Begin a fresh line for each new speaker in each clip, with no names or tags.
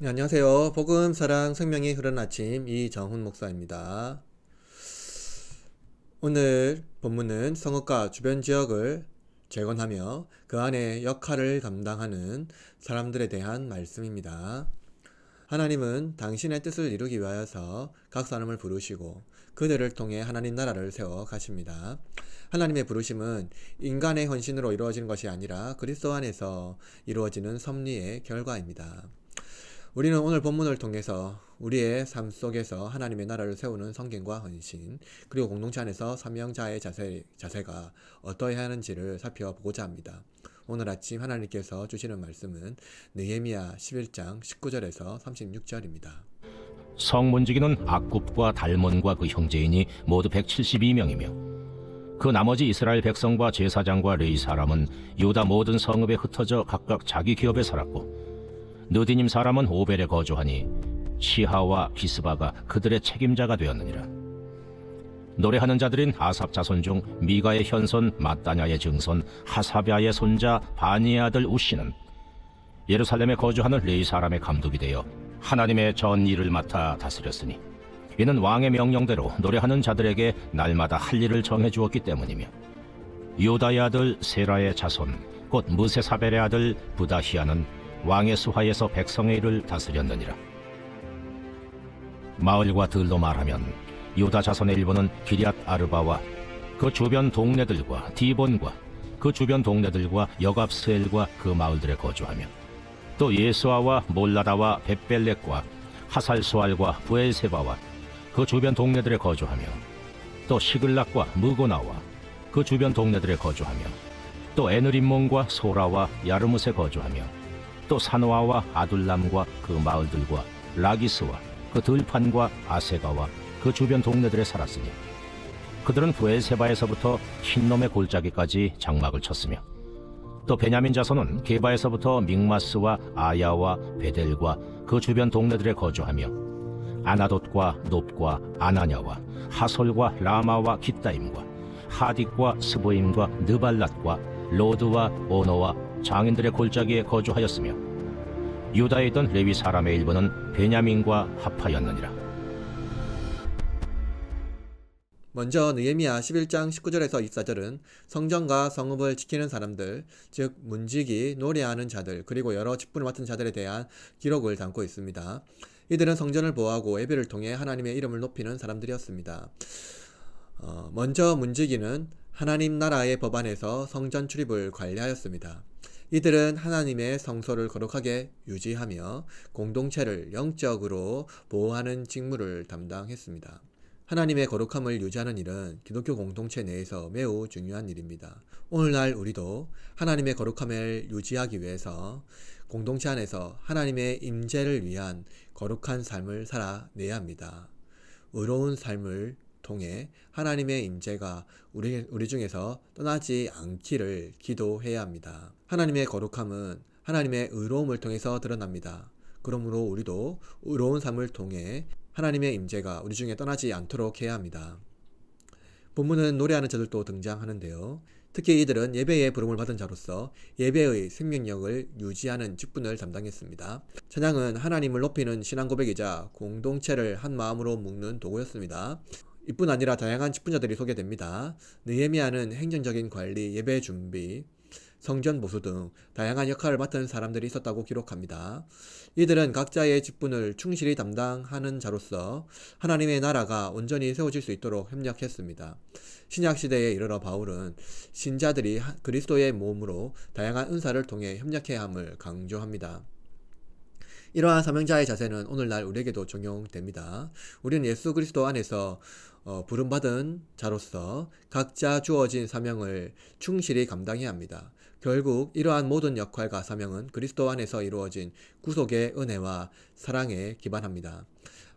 네, 안녕하세요. 복음, 사랑, 생명이 흐르는 아침 이정훈 목사입니다. 오늘 본문은 성읍과 주변 지역을 재건하며 그 안에 역할을 감당하는 사람들에 대한 말씀입니다. 하나님은 당신의 뜻을 이루기 위하여서 각 사람을 부르시고 그들을 통해 하나님 나라를 세워 가십니다. 하나님의 부르심은 인간의 헌신으로 이루어지는 것이 아니라 그리스도 안에서 이루어지는 섭리의 결과입니다. 우리는 오늘 본문을 통해서 우리의 삶 속에서 하나님의 나라를 세우는 성경과 헌신, 그리고 공동체 안에서 사명자의 자세가 어떠해야 하는지를 살펴보고자 합니다. 오늘 아침 하나님께서 주시는 말씀은 느헤미야 11장 19절에서 36절입니다.
성문지기는 악굽과 달몬과 그 형제인이 모두 172명이며 그 나머지 이스라엘 백성과 제사장과 레위 사람은 유다 모든 성읍에 흩어져 각각 자기 기업에 살았고, 느디님 사람은 오벨에 거주하니 시하와 비스바가 그들의 책임자가 되었느니라. 노래하는 자들인 아삽 자손 중 미가의 현손 마따냐의 증손 하사비아의 손자 바니의 아들 우시는 예루살렘에 거주하는 레위 사람의 감독이 되어 하나님의 전 일을 맡아 다스렸으니, 이는 왕의 명령대로 노래하는 자들에게 날마다 할 일을 정해 주었기 때문이며, 유다의 아들 세라의 자손 곧 무세사벨의 아들 부다히아는 왕의 수하에서 백성의 일을 다스렸느니라. 마을과 들로 말하면 유다 자손의 일부는 기럇 아르바와 그 주변 동네들과 디본과 그 주변 동네들과 여갑스엘과 그 마을들에 거주하며, 또 예수아와 몰라다와 벳벨렉과 하살수알과 부엘세바와 그 주변 동네들에 거주하며, 또 시글락과 무고나와 그 주변 동네들에 거주하며, 또 에느림몬과 소라와 야르뭇에 거주하며, 또 사노아와 아둘람과 그 마을들과 라기스와 그 들판과 아세가와 그 주변 동네들에 살았으니, 그들은 부엘세바에서부터 흰놈의 골짜기까지 장막을 쳤으며, 또 베냐민 자손은 게바에서부터 믹마스와 아야와 베델과 그 주변 동네들에 거주하며, 아나돗과 높과 아나냐와 하솔과 라마와 깃다임과 하딕과 스보임과 느발랏과 로드와 오노와 장인들의 골짜기에 거주하였으며, 유다에 있던 레위 사람의 일부는 베냐민과 합하였느니라.
먼저 느헤미야 11장 19절에서 24절은 성전과 성읍을 지키는 사람들, 즉 문지기, 노래하는 자들, 그리고 여러 직분을 맡은 자들에 대한 기록을 담고 있습니다. 이들은 성전을 보호하고 예배를 통해 하나님의 이름을 높이는 사람들이었습니다. 먼저 문지기는 하나님 나라의 법안에서 성전 출입을 관리하였습니다. 이들은 하나님의 성소를 거룩하게 유지하며 공동체를 영적으로 보호하는 직무를 담당했습니다. 하나님의 거룩함을 유지하는 일은 기독교 공동체 내에서 매우 중요한 일입니다. 오늘날 우리도 하나님의 거룩함을 유지하기 위해서 공동체 안에서 하나님의 임재를 위한 거룩한 삶을 살아내야 합니다. 의로운 삶을 통해 하나님의 임재가 우리 중에서 떠나지 않기를 기도해야 합니다. 하나님의 거룩함은 하나님의 의로움을 통해서 드러납니다. 그러므로 우리도 의로운 삶을 통해 하나님의 임재가 우리 중에 떠나지 않도록 해야 합니다. 본문은 노래하는 자들도 등장하는데요. 특히 이들은 예배의 부름을 받은 자로서 예배의 생명력을 유지하는 직분을 담당했습니다. 찬양은 하나님을 높이는 신앙 고백이자 공동체를 한 마음으로 묶는 도구였습니다. 이뿐 아니라 다양한 직분자들이 소개됩니다. 느헤미야는 행정적인 관리, 예배 준비, 성전 보수 등 다양한 역할을 맡은 사람들이 있었다고 기록합니다. 이들은 각자의 직분을 충실히 담당하는 자로서 하나님의 나라가 온전히 세워질 수 있도록 협력했습니다. 신약시대에 이르러 바울은 신자들이 그리스도의 몸으로 다양한 은사를 통해 협력해야 함을 강조합니다. 이러한 사명자의 자세는 오늘날 우리에게도 적용됩니다. 우리는 예수 그리스도 안에서 부름받은 자로서 각자 주어진 사명을 충실히 감당해야 합니다. 결국 이러한 모든 역할과 사명은 그리스도 안에서 이루어진 구속의 은혜와 사랑에 기반합니다.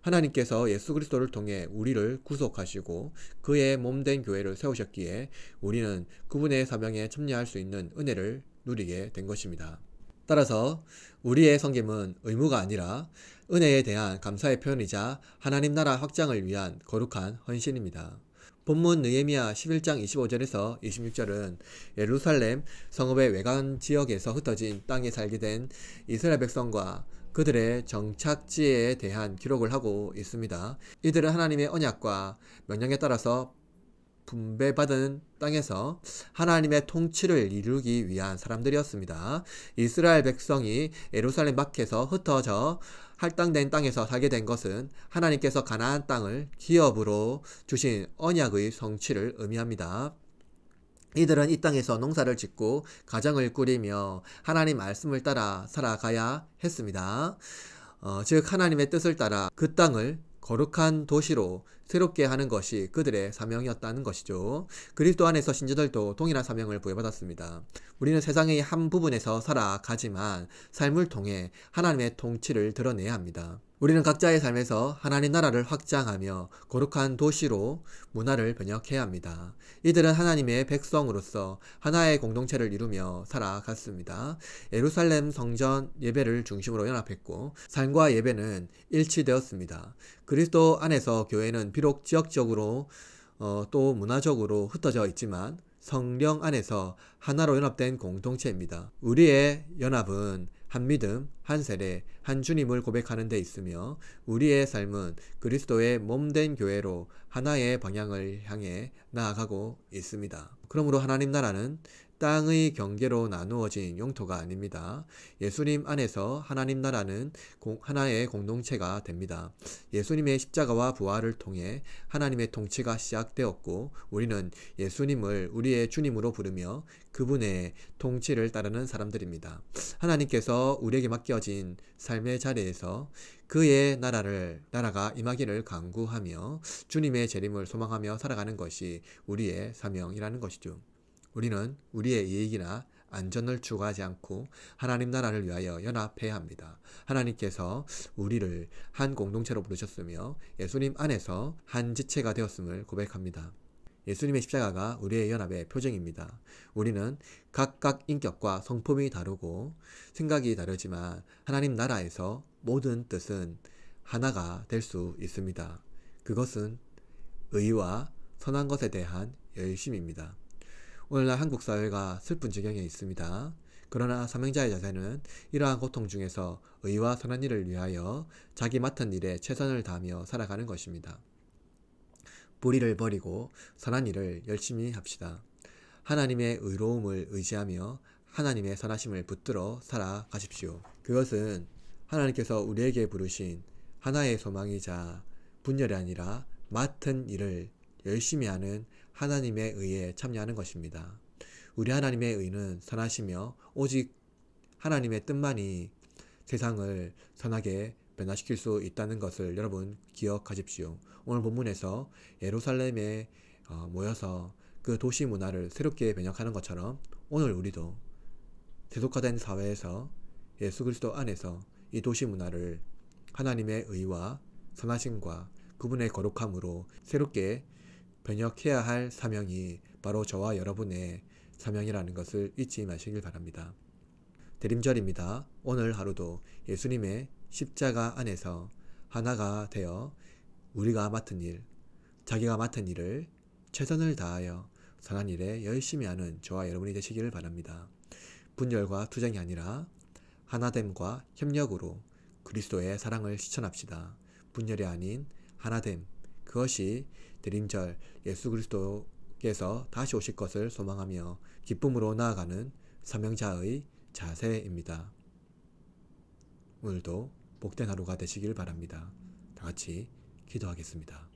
하나님께서 예수 그리스도를 통해 우리를 구속하시고 그의 몸된 교회를 세우셨기에 우리는 그분의 사명에 참여할 수 있는 은혜를 누리게 된 것입니다. 따라서 우리의 섬김은 의무가 아니라 은혜에 대한 감사의 표현이자 하나님 나라 확장을 위한 거룩한 헌신입니다. 본문 느헤미야 11장 25절에서 26절은 예루살렘 성읍의 외관 지역에서 흩어진 땅에 살게 된 이스라엘 백성과 그들의 정착지에 대한 기록을 하고 있습니다. 이들은 하나님의 언약과 명령에 따라서 분배받은 땅에서 하나님의 통치를 이루기 위한 사람들이었습니다. 이스라엘 백성이 예루살렘 밖에서 흩어져 할당된 땅에서 살게 된 것은 하나님께서 가나안 땅을 기업으로 주신 언약의 성취를 의미합니다. 이들은 이 땅에서 농사를 짓고 가정을 꾸리며 하나님 말씀을 따라 살아가야 했습니다. 즉 하나님의 뜻을 따라 그 땅을 거룩한 도시로 새롭게 하는 것이 그들의 사명이었다는 것이죠. 그리스도 안에서 신자들도 동일한 사명을 부여받았습니다. 우리는 세상의 한 부분에서 살아가지만 삶을 통해 하나님의 통치를 드러내야 합니다. 우리는 각자의 삶에서 하나님 나라를 확장하며 거룩한 도시로 문화를 번역해야 합니다. 이들은 하나님의 백성으로서 하나의 공동체를 이루며 살아갔습니다. 예루살렘 성전 예배를 중심으로 연합했고 삶과 예배는 일치되었습니다. 그리스도 안에서 교회는 비록 지역적으로 또 문화적으로 흩어져 있지만 성령 안에서 하나로 연합된 공동체입니다. 우리의 연합은 한 믿음, 한 세례, 한 주님을 고백하는 데 있으며 우리의 삶은 그리스도의 몸된 교회로 하나의 방향을 향해 나아가고 있습니다. 그러므로 하나님 나라는 땅의 경계로 나누어진 영토가 아닙니다. 예수님 안에서 하나님 나라는 하나의 공동체가 됩니다. 예수님의 십자가와 부활을 통해 하나님의 통치가 시작되었고 우리는 예수님을 우리의 주님으로 부르며 그분의 통치를 따르는 사람들입니다. 하나님께서 우리에게 맡겨진 삶의 자리에서 그의 나라가 임하기를 간구하며 주님의 재림을 소망하며 살아가는 것이 우리의 사명이라는 것이죠. 우리는 우리의 이익이나 안전을 추구하지 않고 하나님 나라를 위하여 연합해야 합니다. 하나님께서 우리를 한 공동체로 부르셨으며 예수님 안에서 한 지체가 되었음을 고백합니다. 예수님의 십자가가 우리의 연합의 표징입니다. 우리는 각각 인격과 성품이 다르고 생각이 다르지만 하나님 나라에서 모든 뜻은 하나가 될 수 있습니다. 그것은 의와 선한 것에 대한 열심입니다. 오늘날 한국 사회가 슬픈 지경에 있습니다. 그러나 사명자의 자세는 이러한 고통 중에서 의와 선한 일을 위하여 자기 맡은 일에 최선을 다하며 살아가는 것입니다. 불의를 버리고 선한 일을 열심히 합시다. 하나님의 의로움을 의지하며 하나님의 선하심을 붙들어 살아가십시오. 그것은 하나님께서 우리에게 부르신 하나의 소망이자 분열이 아니라 맡은 일을 열심히 하는 하나님의 의에 참여하는 것입니다. 우리 하나님의 의는 선하시며 오직 하나님의 뜻만이 세상을 선하게 변화시킬 수 있다는 것을 여러분 기억하십시오. 오늘 본문에서 예루살렘에 모여서 그 도시 문화를 새롭게 변혁하는 것처럼 오늘 우리도 세속화된 사회에서 예수 그리스도 안에서 이 도시 문화를 하나님의 의와 선하심과 그분의 거룩함으로 새롭게 변혁해야 할 사명이 바로 저와 여러분의 사명이라는 것을 잊지 마시길 바랍니다. 대림절입니다. 오늘 하루도 예수님의 십자가 안에서 하나가 되어 우리가 맡은 일, 자기가 맡은 일을 최선을 다하여 선한 일에 열심히 하는 저와 여러분이 되시기를 바랍니다. 분열과 투쟁이 아니라 하나됨과 협력으로 그리스도의 사랑을 실천합시다. 분열이 아닌 하나됨, 그것이 대림절 예수 그리스도께서 다시 오실 것을 소망하며 기쁨으로 나아가는 사명자의 자세입니다. 오늘도 복된 하루가 되시길 바랍니다. 다 같이 기도하겠습니다.